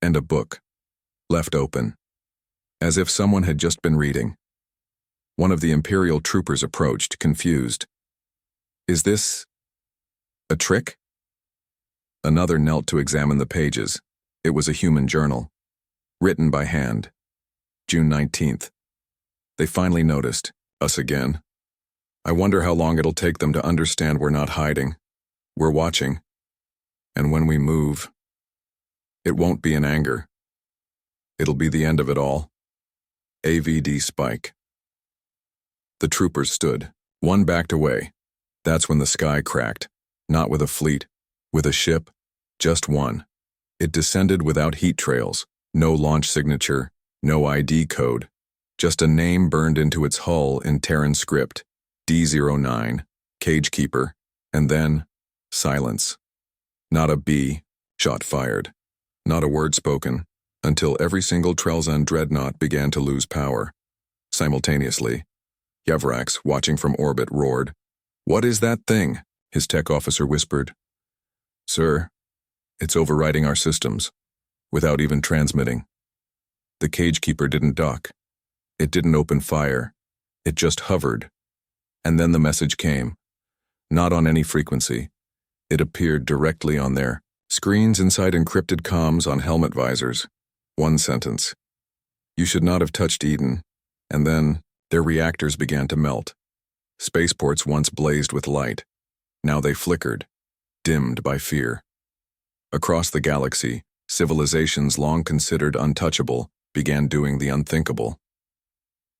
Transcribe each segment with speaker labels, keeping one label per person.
Speaker 1: and a book, left open, as if someone had just been reading. One of the Imperial troopers approached, confused. "Is this a trick?" Another knelt to examine the pages. It was a human journal, written by hand. June 19th. They finally noticed. Us again. I wonder how long it'll take them to understand we're not hiding. We're watching. And when we move, it won't be in anger. It'll be the end of it all. AVD Spike. The troopers stood. One backed away. That's when the sky cracked. Not with a fleet, with a ship, just one. It descended without heat trails, no launch signature, no ID code, just a name burned into its hull in Terran script, D09, Cagekeeper, and then silence. Not a B, shot fired. Not a word spoken, until every single Trelzan dreadnought began to lose power. Simultaneously, Yevrax, watching from orbit, roared, "What is that thing?" His tech officer whispered. "Sir, it's overriding our systems, without even transmitting." The Cagekeeper didn't dock. It didn't open fire. It just hovered. And then the message came. Not on any frequency. It appeared directly on their screens inside encrypted comms on helmet visors. One sentence. "You should not have touched Eden." And then their reactors began to melt. Spaceports once blazed with light. Now they flickered, dimmed by fear. Across the galaxy, civilizations long considered untouchable began doing the unthinkable.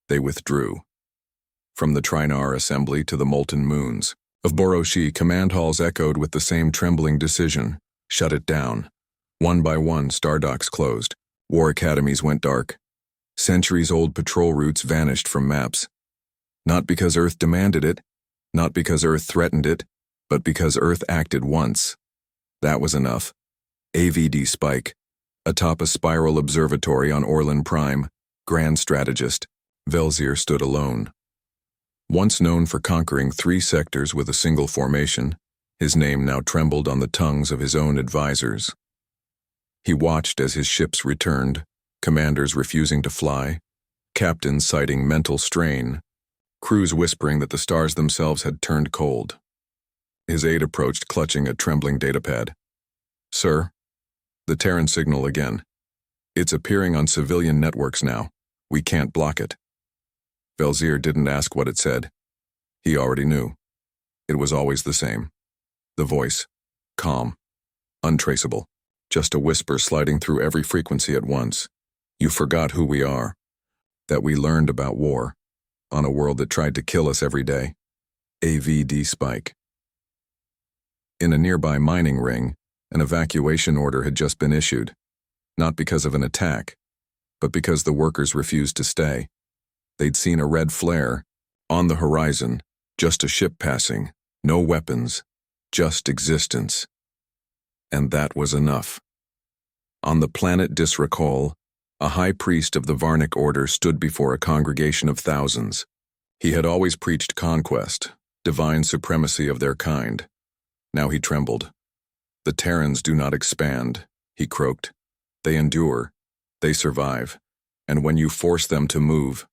Speaker 1: They withdrew. From the Trinar assembly to the molten moons of Boroshi, command halls echoed with the same trembling decision. Shut it down. One by one, star docks closed. War academies went dark. Centuries-old patrol routes vanished from maps. Not because Earth demanded it, not because Earth threatened it, but because Earth acted once. That was enough. AVD Spike, atop a spiral observatory on Orlan Prime, grand strategist, Velzir stood alone. Once known for conquering 3 sectors with a single formation, his name now trembled on the tongues of his own advisors. He watched as his ships returned, commanders refusing to fly, captains citing mental strain, crews whispering that the stars themselves had turned cold. His aide approached, clutching a trembling datapad. "Sir, the Terran signal again. It's appearing on civilian networks now. We can't block it." Velzir didn't ask what it said. He already knew. It was always the same. The voice, calm, untraceable, just a whisper sliding through every frequency at once. "You forgot who we are, that we learned about war, on a world that tried to kill us every day. AVD Spike." In a nearby mining ring, an evacuation order had just been issued, not because of an attack, but because the workers refused to stay. They'd seen a red flare, on the horizon, just a ship passing, no weapons, just existence. And that was enough. On the planet Disrakol, a high priest of the Varnic order stood before a congregation of thousands. He had always preached conquest, divine supremacy of their kind. Now he trembled. "The Terrans do not expand," he croaked. "They endure, they survive, and when you force them to move,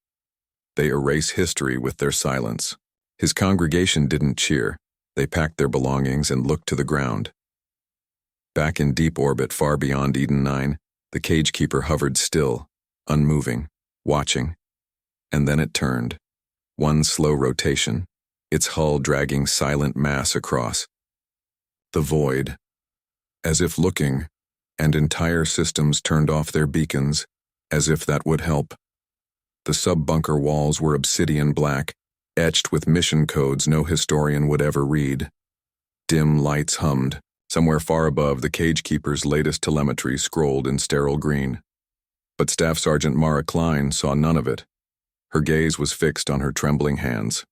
Speaker 1: they erase history with their silence." His congregation didn't cheer. They packed their belongings and looked to the ground. Back in deep orbit far beyond Eden 9, the Cagekeeper hovered still, unmoving, watching. And then it turned. One slow rotation, its hull dragging silent mass across. The void. As if looking, and entire systems turned off their beacons, as if that would help. The sub-bunker walls were obsidian black, etched with mission codes no historian would ever read. Dim lights hummed. Somewhere far above, the Cagekeeper's latest telemetry scrolled in sterile green. But Staff Sergeant Mara Klein saw none of it. Her gaze was fixed on her trembling hands.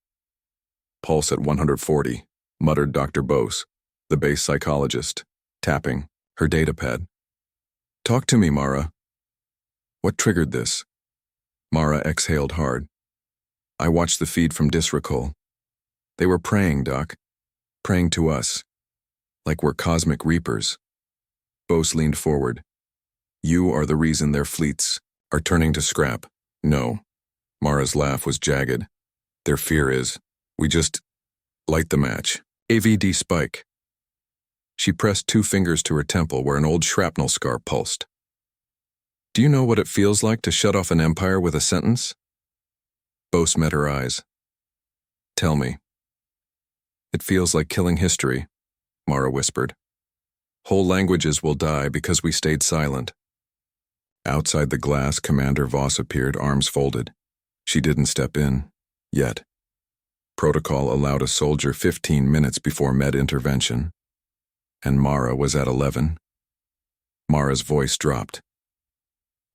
Speaker 1: "Pulse at 140, muttered Dr. Bose, the base psychologist, tapping her datapad. "Talk to me, Mara. What triggered this?" Mara exhaled hard. "I watched the feed from Disrakol. They were praying, Doc. Praying to us. Like we're cosmic reapers." Bose leaned forward. You are the reason their fleets are turning to scrap. No. Mara's laugh was jagged. Their fear is, we just light the match. AVD spike. She pressed 2 fingers to her temple where an old shrapnel scar pulsed. Do you know what it feels like to shut off an empire with a sentence? Bose met her eyes. Tell me. It feels like killing history, Mara whispered. Whole languages will die because we stayed silent. Outside the glass, Commander Voss appeared, arms folded. She didn't step in, yet. Protocol allowed a soldier 15 minutes before med intervention, and Mara was at 11. Mara's voice dropped.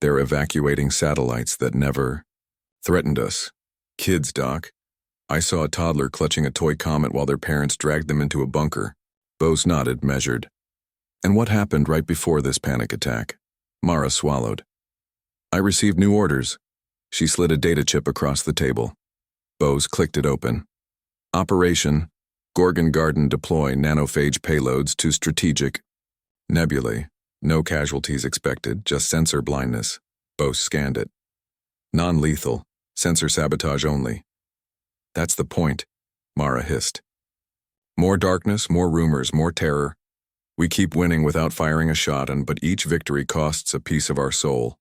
Speaker 1: They're evacuating satellites that never threatened us. Kids, Doc. I saw a toddler clutching a toy comet while their parents dragged them into a bunker. Bose nodded, measured. And what happened right before this panic attack? Mara swallowed. I received new orders. She slid a data chip across the table. Bose clicked it open. Operation, Gorgon Garden deploy nanophage payloads to strategic nebulae. No casualties expected, just sensor blindness. Bose scanned it. Non-lethal, sensor sabotage only. That's the point, Mara hissed. More darkness, more rumors, more terror. We keep winning without firing a shot, but each victory costs a piece of our soul.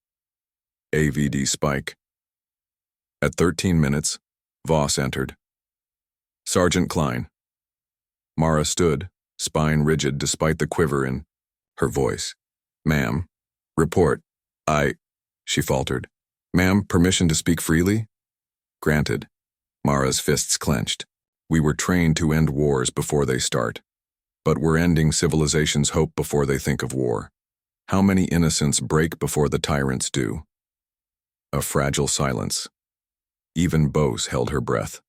Speaker 1: AVD spike. At 13 minutes, Voss entered. Sergeant Klein. Mara stood, spine rigid despite the quiver in her voice. Ma'am, report. She faltered. Ma'am, permission to speak freely? Granted. Mara's fists clenched. We were trained to end wars before they start. But we're ending civilization's hope before they think of war. How many innocents break before the tyrants do? A fragile silence. Even Bose held her breath.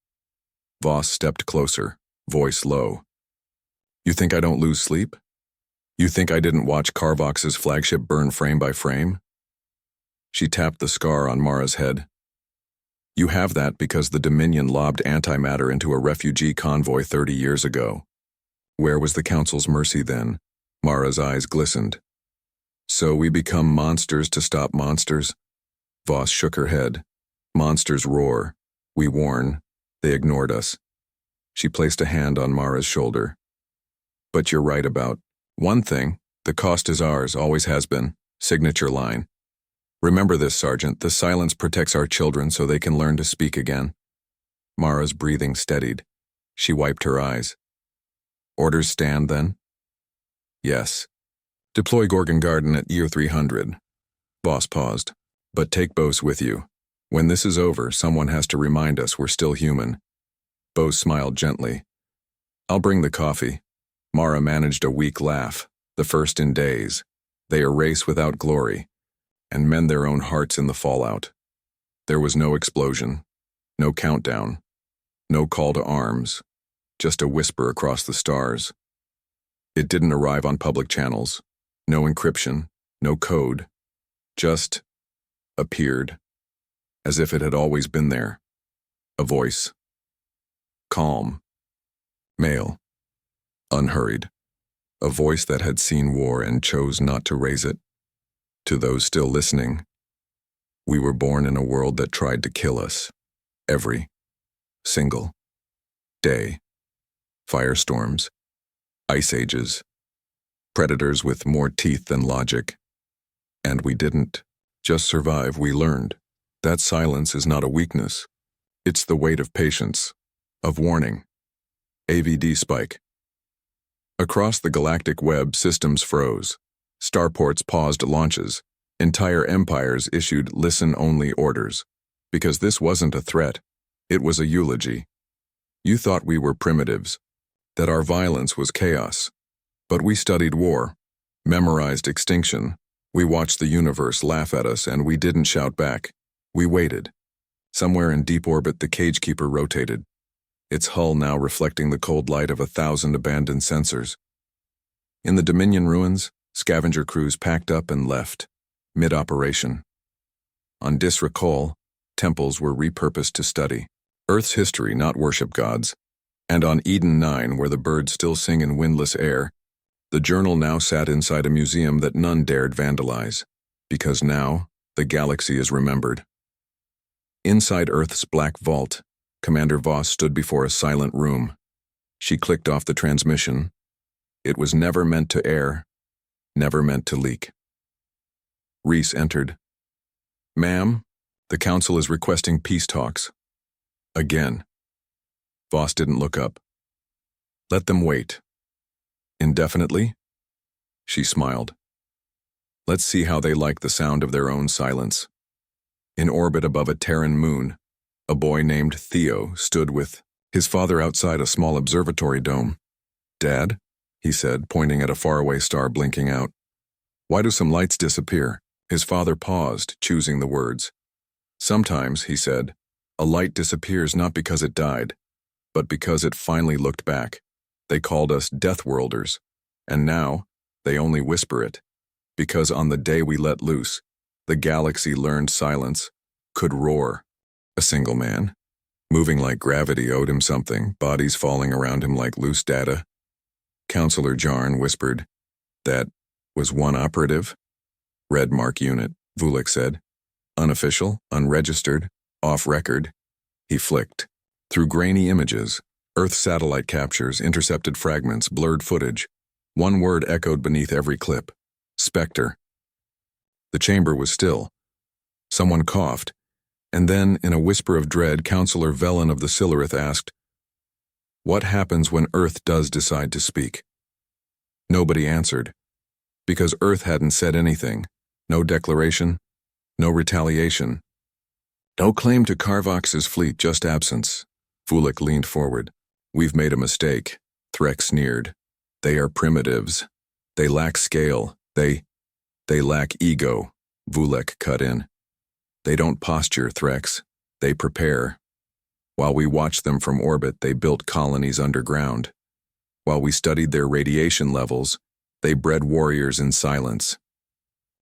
Speaker 1: Voss stepped closer, voice low. You think I don't lose sleep? You think I didn't watch Carvox's flagship burn frame by frame? She tapped the scar on Mara's head. You have that because the Dominion lobbed antimatter into a refugee convoy 30 years ago. Where was the Council's mercy then? Mara's eyes glistened. So we become monsters to stop monsters? Voss shook her head. Monsters roar. We warn. They ignored us. She placed a hand on Mara's shoulder. But you're right about one thing. The cost is ours, always has been. Signature line. Remember this, Sergeant. The silence protects our children so they can learn to speak again. Mara's breathing steadied. She wiped her eyes. Orders stand, then? Yes. Deploy Gorgon Garden at year 300. Voss paused. But take Bose with you. When this is over, someone has to remind us we're still human. Bose smiled gently. I'll bring the coffee. Mara managed a weak laugh, the first in days. They erase without glory, and mend their own hearts in the fallout. There was no explosion, no countdown, no call to arms, just a whisper across the stars. It didn't arrive on public channels, no encryption, no code, just appeared, as if it had always been there. A voice. Calm. Male. Unhurried. A voice that had seen war and chose not to raise it. To those still listening, we were born in a world that tried to kill us. Every single day. Firestorms. Ice ages. Predators with more teeth than logic. And we didn't just survive, we learned. That silence is not a weakness. It's the weight of patience, of warning. AVD spike. Across the galactic web, systems froze. Starports paused launches. Entire empires issued listen-only orders. Because this wasn't a threat. It was a eulogy. You thought we were primitives, that our violence was chaos. But we studied war, memorized extinction. We watched the universe laugh at us and we didn't shout back. We waited. Somewhere in deep orbit, the cagekeeper rotated, its hull now reflecting the cold light of 1,000 abandoned sensors. In the Dominion ruins, scavenger crews packed up and left, mid-operation. On Disrakol, temples were repurposed to study Earth's history, not worship gods. And on Eden 9, where the birds still sing in windless air, the journal now sat inside a museum that none dared vandalize. Because now, the galaxy is remembered. Inside Earth's black vault, Commander Voss stood before a silent room. She clicked off the transmission. It was never meant to air, never meant to leak. Reese entered. "Ma'am, the Council is requesting peace talks." Again. Voss didn't look up. "Let them wait." "Indefinitely?" She smiled. "Let's see how they like the sound of their own silence." In orbit above a Terran moon, a boy named Theo stood with his father outside a small observatory dome. "Dad," he said, pointing at a faraway star blinking out. "Why do some lights disappear?" His father paused, choosing the words. "Sometimes," he said, "a light disappears not because it died, but because it finally looked back. They called us Deathworlders, and now they only whisper it, because on the day we let loose, the galaxy learned silence, could roar." A single man, moving like gravity, owed him something, bodies falling around him like loose data. Counselor Jarn whispered, "That was one operative?" "Red Mark Unit," Vulik said. "Unofficial, unregistered, off-record." He flicked. Through grainy images, Earth satellite captures, intercepted fragments, blurred footage. One word echoed beneath every clip. "Spectre." The chamber was still. Someone coughed, and then, in a whisper of dread, Counselor Velen of the Silurith asked, "What happens when Earth does decide to speak?" Nobody answered, because Earth hadn't said anything. No declaration, no retaliation. No claim to Carvox's fleet, just absence. Vulik leaned forward. "We've made a mistake," Threk sneered. "They are primitives. They lack scale. They lack ego," Vulik cut in. "They don't posture, Threx. They prepare. While we watched them from orbit, they built colonies underground. While we studied their radiation levels, they bred warriors in silence."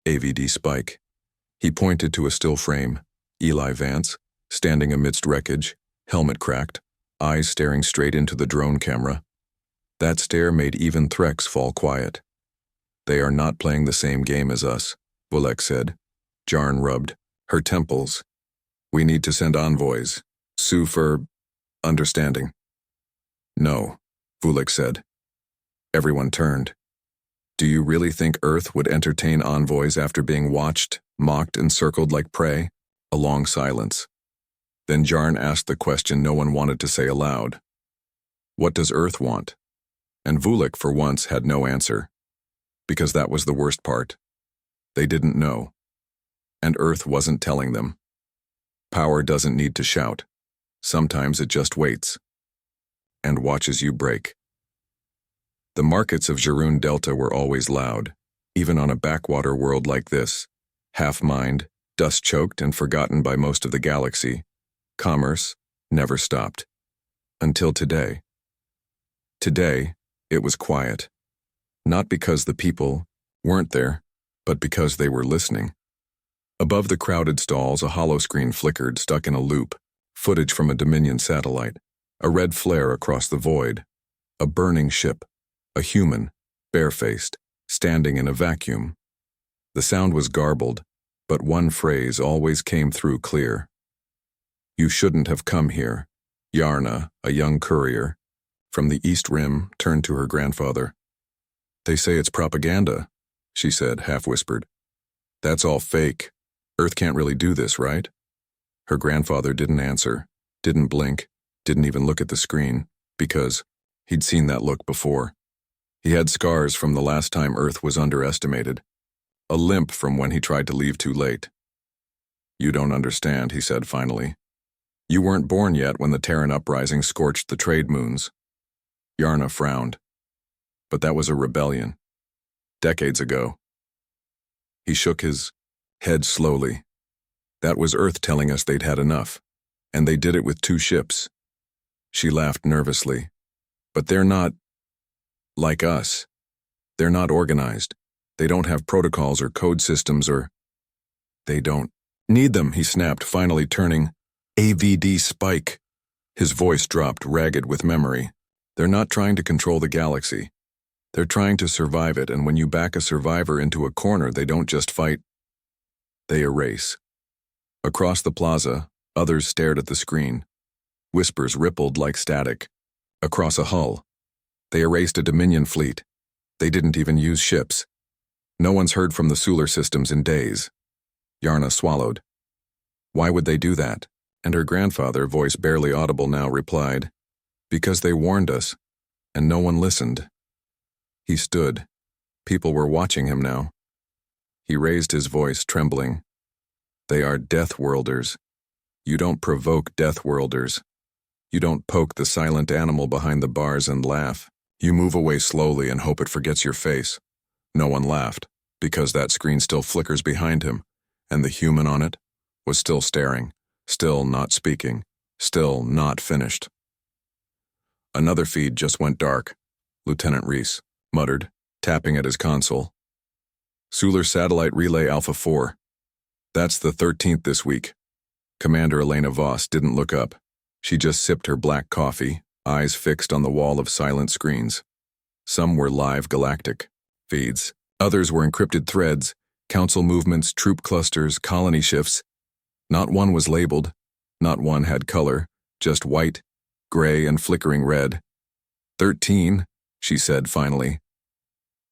Speaker 1: AVD Spike. He pointed to a still frame. Eli Vance, standing amidst wreckage, helmet cracked, eyes staring straight into the drone camera. That stare made even Threx fall quiet. "They are not playing the same game as us," Vulik said. Jarn rubbed her temples. "We need to send envoys. Sue for understanding." "No," Vulik said. Everyone turned. "Do you really think Earth would entertain envoys after being watched, mocked, and circled like prey?" A long silence. Then Jarn asked the question no one wanted to say aloud. "What does Earth want?" And Vulik, for once, had no answer. Because that was the worst part. They didn't know. And Earth wasn't telling them. Power doesn't need to shout. Sometimes it just waits. And watches you break. The markets of Jarun Delta were always loud, even on a backwater world like this, half-mined, dust-choked and forgotten by most of the galaxy. Commerce never stopped. Until today. Today, it was quiet. Not because the people weren't there, but because they were listening. Above the crowded stalls, a holoscreen flickered, stuck in a loop, footage from a Dominion satellite, a red flare across the void, a burning ship, a human, barefaced, standing in a vacuum. The sound was garbled, but one phrase always came through clear. "You shouldn't have come here." Yarna, a young courier, from the East Rim, turned to her grandfather. "They say it's propaganda," she said, half-whispered. "That's all fake. Earth can't really do this, right?" Her grandfather didn't answer, didn't blink, didn't even look at the screen, because he'd seen that look before. He had scars from the last time Earth was underestimated, a limp from when he tried to leave too late. "You don't understand," he said finally. "You weren't born yet when the Terran uprising scorched the trade moons." Yarna frowned. "But that was a rebellion. Decades ago." He shook his head slowly. "That was Earth telling us they'd had enough, and they did it with 2 ships. She laughed nervously. "But they're not like us. They're not organized. They don't have protocols or code systems or—" "They don't need them," he snapped, finally turning. "AVD Spike." His voice dropped, ragged with memory. "They're not trying to control the galaxy. They're trying to survive it, and when you back a survivor into a corner, they don't just fight. They erase. Across the plaza, others stared at the screen. Whispers rippled like static. Across a hull. They erased a Dominion fleet. They didn't even use ships. No one's heard from the solar systems in days. Yarna swallowed. Why would they do that? And her grandfather, voice barely audible now, replied, because they warned us, and no one listened. He stood. People were watching him now. He raised his voice, trembling. They are Deathworlders. You don't provoke Deathworlders. You don't poke the silent animal behind the bars and laugh. You move away slowly and hope it forgets your face. No one laughed, because that screen still flickers behind him, and the human on it was still staring, still not speaking, still not finished. Another feed just went dark. Lieutenant Reese muttered, tapping at his console. Solar Satellite Relay Alpha 4. That's the 13th this week. Commander Elena Voss didn't look up. She just sipped her black coffee, eyes fixed on the wall of silent screens. Some were live Galactic feeds. Others were encrypted threads, council movements, troop clusters, colony shifts. Not one was labeled. Not one had color, just white, gray, and flickering red. 13, she said finally.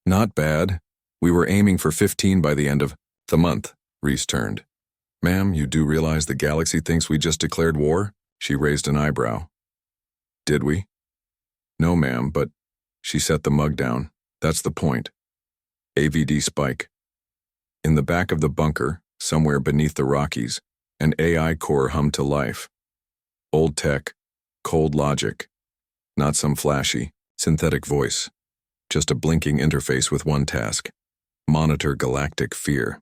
Speaker 1: Not bad. We were aiming for 15 by the end of the month, Reese turned. Ma'am, you do realize the galaxy thinks we just declared war? She raised an eyebrow. Did we? No, ma'am, but she set the mug down. That's the point. AVD spike. In the back of the bunker, somewhere beneath the Rockies, an AI core hummed to life. Old tech, cold logic. Not some flashy, synthetic voice. Just a blinking interface with one task. Monitor galactic fear.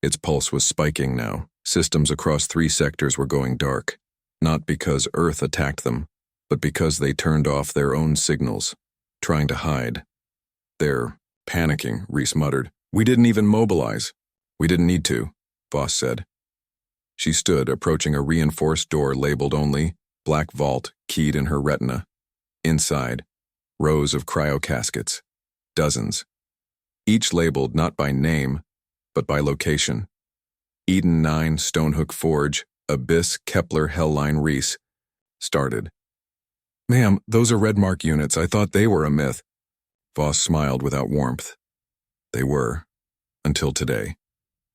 Speaker 1: Its pulse was spiking now. Systems across 3 sectors were going dark. Not because Earth attacked them, but because they turned off their own signals, trying to hide. They're panicking, Reese muttered. We didn't even mobilize. We didn't need to, Voss said. She stood, approaching a reinforced door labeled only Black Vault, keyed in her retina. Inside, rows of cryo-caskets. Dozens. Each labeled not by name, but by location. Eden 9, Stonehook Forge, Abyss, Kepler, Hellline, Reese. Started. Ma'am, those are red mark units. I thought they were a myth. Voss smiled without warmth. They were. Until today.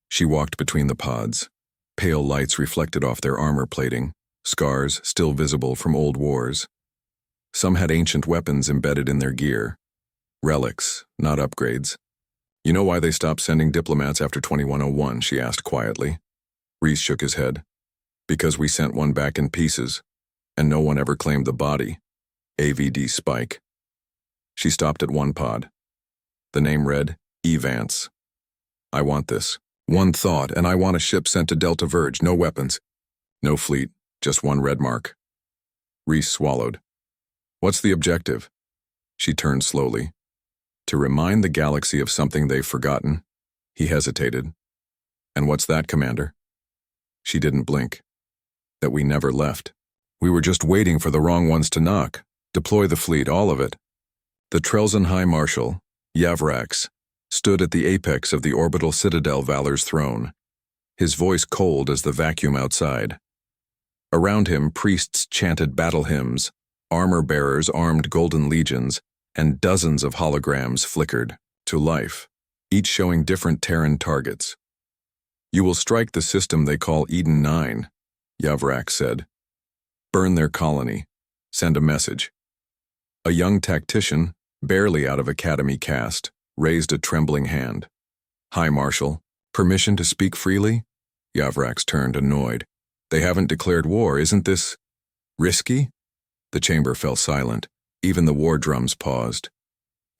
Speaker 1: She walked between the pods. Pale lights reflected off their armor plating, scars still visible from old wars. Some had ancient weapons embedded in their gear. Relics, not upgrades. You know why they stopped sending diplomats after 2101, she asked quietly. Reese shook his head. Because we sent one back in pieces, and no one ever claimed the body. AVD Spike. She stopped at one pod. The name read, Evance. I want this. One thought, and I want a ship sent to Delta Verge, no weapons. No fleet, just one red mark. Reese swallowed. What's the objective? She turned slowly. To remind the galaxy of something they've forgotten. He hesitated. And what's that, Commander? She didn't blink. That we never left. We were just waiting for the wrong ones to knock. Deploy the fleet, all of it. The Trelzan High Marshal, Yavrax, stood at the apex of the orbital citadel Valor's throne, his voice cold as the vacuum outside. Around him, priests chanted battle hymns, armor-bearers armed golden legions, and dozens of holograms flickered to life, each showing different Terran targets. You will strike the system they call Eden 9, Yavrax said. Burn their colony. Send a message. A young tactician, barely out of academy caste, raised a trembling hand. High Marshal, permission to speak freely? Yavrax turned, annoyed. They haven't declared war, isn't this risky? The chamber fell silent. Even the war drums paused.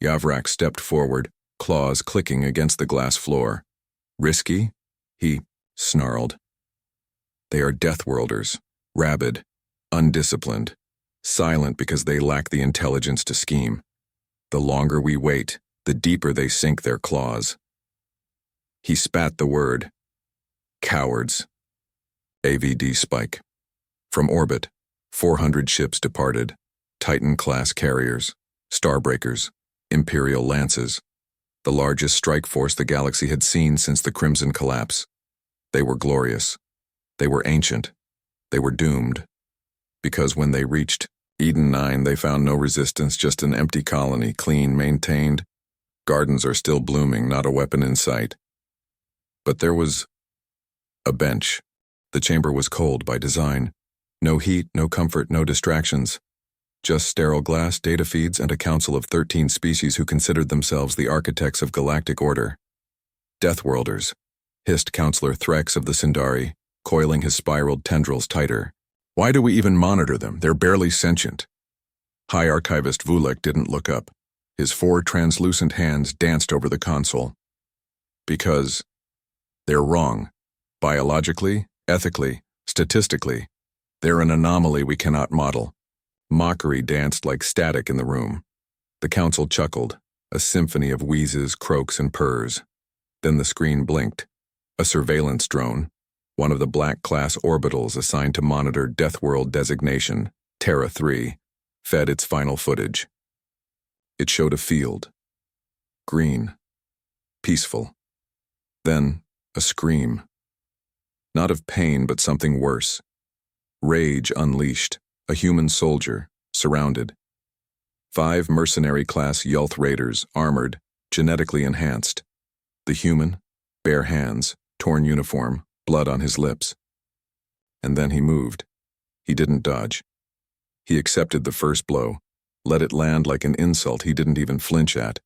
Speaker 1: Yavrax stepped forward, claws clicking against the glass floor. Risky? He snarled. They are Deathworlders, rabid, undisciplined, silent because they lack the intelligence to scheme. The longer we wait, the deeper they sink their claws. He spat the word. Cowards. AVD Spike. From orbit, 400 ships departed. Titan-class carriers, Starbreakers, Imperial Lances, the largest strike force the galaxy had seen since the Crimson collapse. They were glorious. They were ancient. They were doomed. Because when they reached Eden 9, they found no resistance, just an empty colony, clean, maintained. Gardens are still blooming, not a weapon in sight. But there was a bench. The chamber was cold by design. No heat, no comfort, no distractions. Just sterile glass, data feeds, and a council of 13 species who considered themselves the architects of galactic order. Deathworlders, hissed Counselor Threx of the Sindari, coiling his spiraled tendrils tighter. Why do we even monitor them? They're barely sentient. High Archivist Vulek didn't look up. His 4 translucent hands danced over the console. Because they're wrong. Biologically, ethically, statistically. They're an anomaly we cannot model. Mockery danced like static in the room. The council chuckled, a symphony of wheezes, croaks, and purrs. Then the screen blinked. A surveillance drone, one of the Black-class orbitals assigned to monitor Deathworld designation, Terra 3, fed its final footage. It showed a field. Green. Peaceful. Then, a scream. Not of pain, but something worse. Rage unleashed. A human soldier, surrounded. 5 mercenary-class Yulth raiders, armored, genetically enhanced. The human, bare hands, torn uniform, blood on his lips. And then he moved. He didn't dodge. He accepted the first blow, let it land like an insult he didn't even flinch at.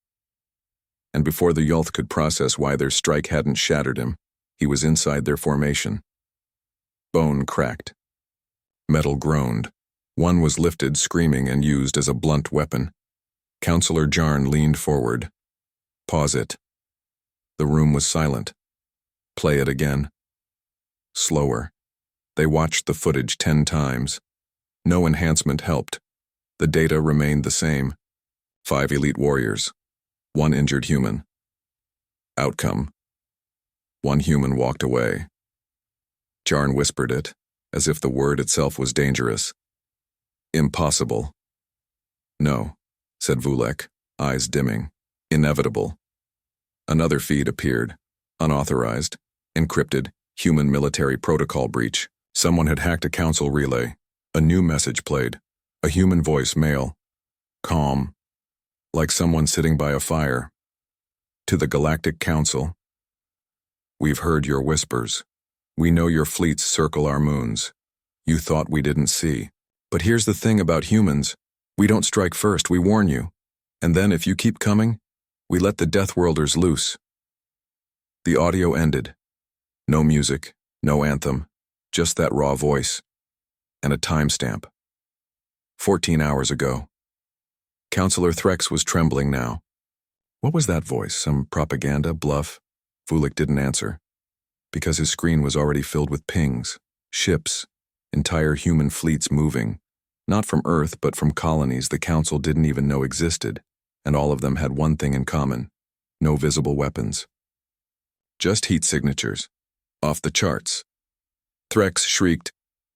Speaker 1: And before the Yulth could process why their strike hadn't shattered him, he was inside their formation. Bone cracked. Metal groaned. One was lifted, screaming, and used as a blunt weapon. Counselor Jarn leaned forward. Pause it. The room was silent. Play it again. Slower. They watched the footage 10 times. No enhancement helped. The data remained the same. 5 elite warriors. 1 injured human. Outcome. 1 human walked away. Jarn whispered it, as if the word itself was dangerous. Impossible. No, said Vulek, eyes dimming. Inevitable. Another feed appeared. Unauthorized. Encrypted. Human military protocol breach. Someone had hacked a council relay. A new message played. A human voice, male. Calm. Like someone sitting by a fire. To the Galactic Council. We've heard your whispers. We know your fleets circle our moons. You thought we didn't see. But here's the thing about humans. We don't strike first, we warn you. And then if you keep coming, we let the Deathworlders loose. The audio ended. No music, no anthem, just that raw voice. And a timestamp. 14 hours ago. Counselor Threx was trembling now. What was that voice? Some propaganda, bluff? Vulek didn't answer. Because his screen was already filled with pings, ships, entire human fleets moving, not from Earth but from colonies the Council didn't even know existed, and all of them had one thing in common: no visible weapons. Just heat signatures. Off the charts. Threx shrieked,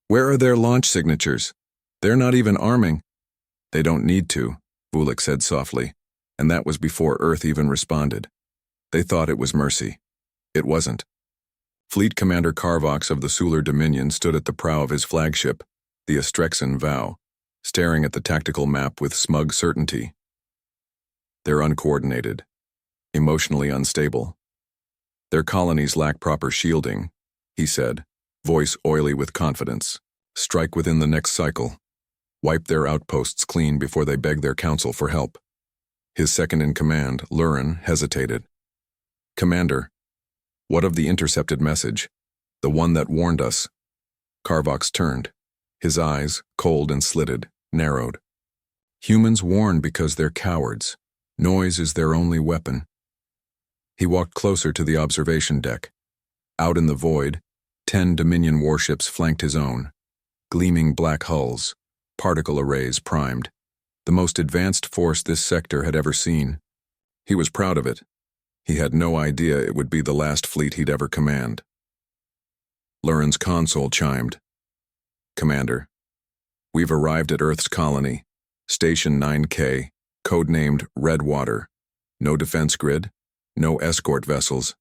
Speaker 1: "Where are their launch signatures? They're not even arming." "They don't need to," Vulek said softly, and that was before Earth even responded. They thought it was mercy. It wasn't. Fleet Commander Carvox of the Sular Dominion stood at the prow of his flagship, the Astrexan Vow, staring at the tactical map with smug certainty. They're uncoordinated, emotionally unstable. Their colonies lack proper shielding, he said, voice oily with confidence. Strike within the next cycle. Wipe their outposts clean before they beg their council for help. His second-in-command, Lurin, hesitated. "Commander, what of the intercepted message? The one that warned us?" Carvox turned. His eyes, cold and slitted, narrowed. "Humans warn because they're cowards. Noise is their only weapon." He walked closer to the observation deck. Out in the void, 10 Dominion warships flanked his own. Gleaming black hulls, particle arrays primed. The most advanced force this sector had ever seen. He was proud of it. He had no idea it would be the last fleet he'd ever command. Lurin's console chimed. "Commander, we've arrived at Earth's colony, Station 9K, codenamed Redwater. No defense grid, no escort vessels,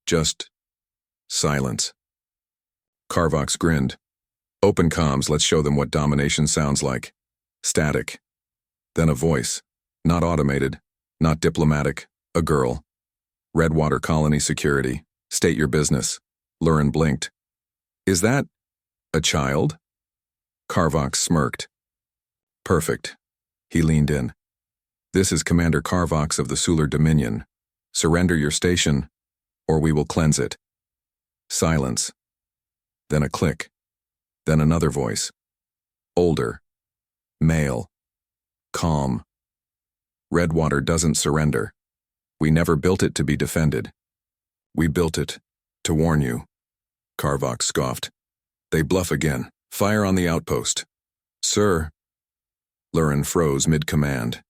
Speaker 1: just silence." Carvox grinned. Open comms, let's show them what domination sounds like. Static. Then a voice. Not automated. Not diplomatic. A girl. Redwater Colony Security. State your business. Lurin blinked. Is that a child? Carvox smirked. Perfect. He leaned in. This is Commander Carvox of the Sular Dominion. Surrender your station, or we will cleanse it. Silence. Then a click. Then another voice. Older. Male. Calm. Redwater doesn't surrender. We never built it to be defended. We built it to warn you. Carvox scoffed. They bluff again. Fire on the outpost. Sir. Lurin froze mid-command.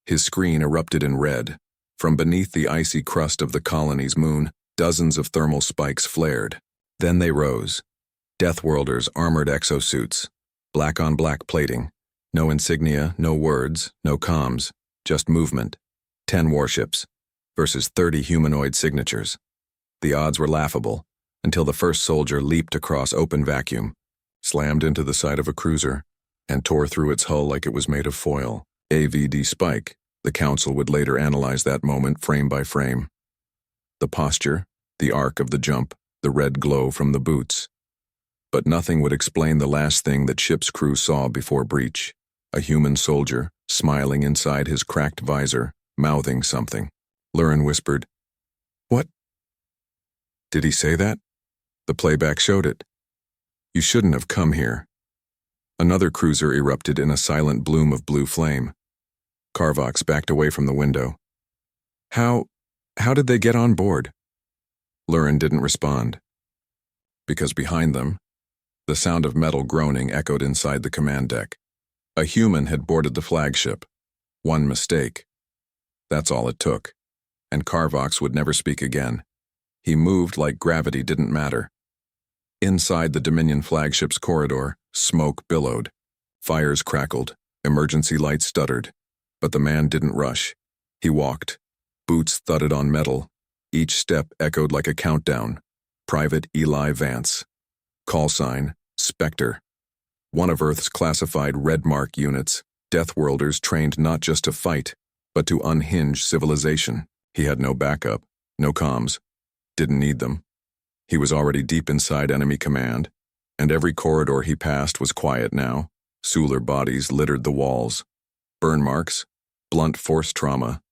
Speaker 1: His screen erupted in red. From beneath the icy crust of the colony's moon, dozens of thermal spikes flared. Then they rose. Deathworlders' armored exosuits. Black on black plating. No insignia, no words, no comms. Just movement. 10 warships. Versus 30 humanoid signatures. The odds were laughable, until the first soldier leaped across open vacuum, slammed into the side of a cruiser, and tore through its hull like it was made of foil. AVD spike. The Council would later analyze that moment frame by frame. The posture, the arc of the jump, the red glow from the boots. But nothing would explain the last thing that ship's crew saw before breach. A human soldier, smiling inside his cracked visor, mouthing something. Lurin whispered, "What? Did he say that?" The playback showed it. "You shouldn't have come here." Another cruiser erupted in a silent bloom of blue flame. Carvox backed away from the window. How did they get on board?" Lurin didn't respond. Because behind them, the sound of metal groaning echoed inside the command deck. A human had boarded the flagship. One mistake. That's all it took. And Carvox would never speak again. He moved like gravity didn't matter. Inside the Dominion flagship's corridor, smoke billowed. Fires crackled. Emergency lights stuttered. But the man didn't rush. He walked. Boots thudded on metal. Each step echoed like a countdown. Private Eli Vance. Call sign, Spectre. One of Earth's classified Red Mark units, Deathworlders trained not just to fight, but to unhinge civilization. He had no backup, no comms. Didn't need them. He was already deep inside enemy command, and every corridor he passed was quiet now. Sular bodies littered the walls. Burn marks, blunt force trauma.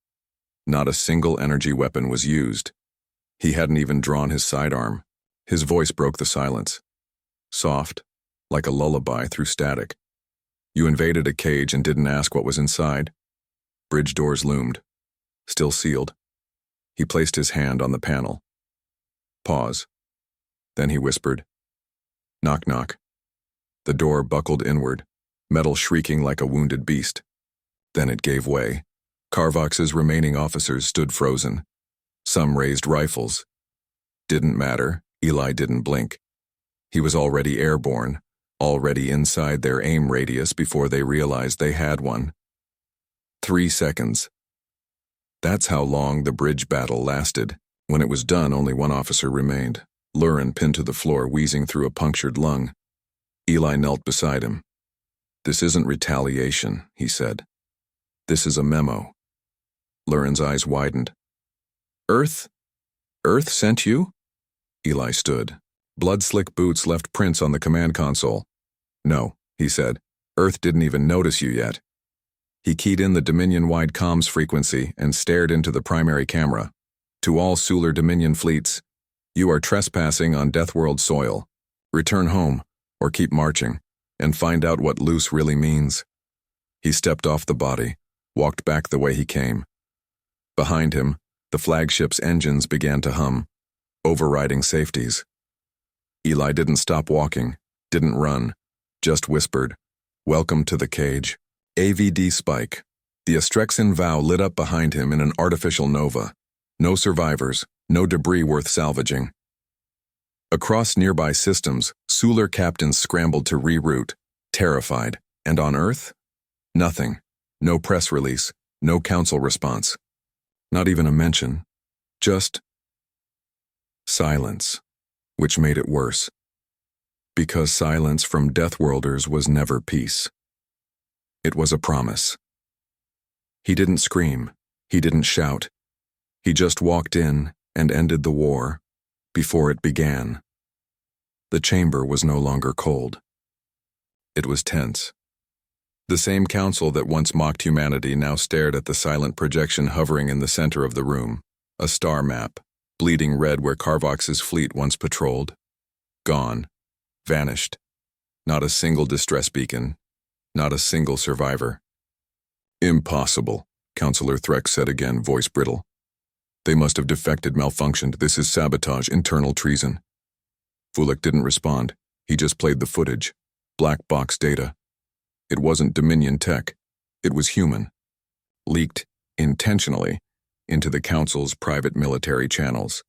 Speaker 1: Not a single energy weapon was used. He hadn't even drawn his sidearm. His voice broke the silence. Soft, like a lullaby through static. You invaded a cage and didn't ask what was inside. Bridge doors loomed, still sealed. He placed his hand on the panel. Pause. Then he whispered, "Knock, knock." The door buckled inward, metal shrieking like a wounded beast. Then it gave way. Carvox's remaining officers stood frozen. Some raised rifles. Didn't matter. Eli didn't blink. He was already airborne, already inside their aim radius before they realized they had one. 3 seconds. That's how long the bridge battle lasted. When it was done, only one officer remained. Lurin pinned to the floor, wheezing through a punctured lung. Eli knelt beside him. "This isn't retaliation," he said. "This is a memo." Lurin's eyes widened. Earth sent you?" Eli stood. Blood-slick boots left prints on the command console. "No," he said. "Earth didn't even notice you yet." He keyed in the Dominion-wide comms frequency and stared into the primary camera. "To all Sular Dominion fleets, you are trespassing on Deathworld soil. Return home, or keep marching, and find out what loose really means." He stepped off the body, walked back the way he came. Behind him, the flagship's engines began to hum, overriding safeties. Eli didn't stop walking, didn't run, just whispered, "Welcome to the cage." AVD spike. The Astrexan vow lit up behind him in an artificial nova. No survivors, no debris worth salvaging. Across nearby systems, Sular captains scrambled to reroute, terrified. And on Earth? Nothing. No press release, no council response. Not even a mention. Just silence, which made it worse. Because silence from Deathworlders was never peace. It was a promise. He didn't scream. He didn't shout. He just walked in and ended the war before it began. The chamber was no longer cold. It was tense. The same council that once mocked humanity now stared at the silent projection hovering in the center of the room, a star map, bleeding red where Carvox's fleet once patrolled. Gone. Vanished. Not a single distress beacon. Not a single survivor. Impossible, Counselor Threx said again, voice brittle. They must have defected, malfunctioned. This is sabotage, internal treason. Fulik didn't respond. He just played the footage. Black box data. It wasn't Dominion tech. It was human. Leaked, intentionally, into the Council's private military channels.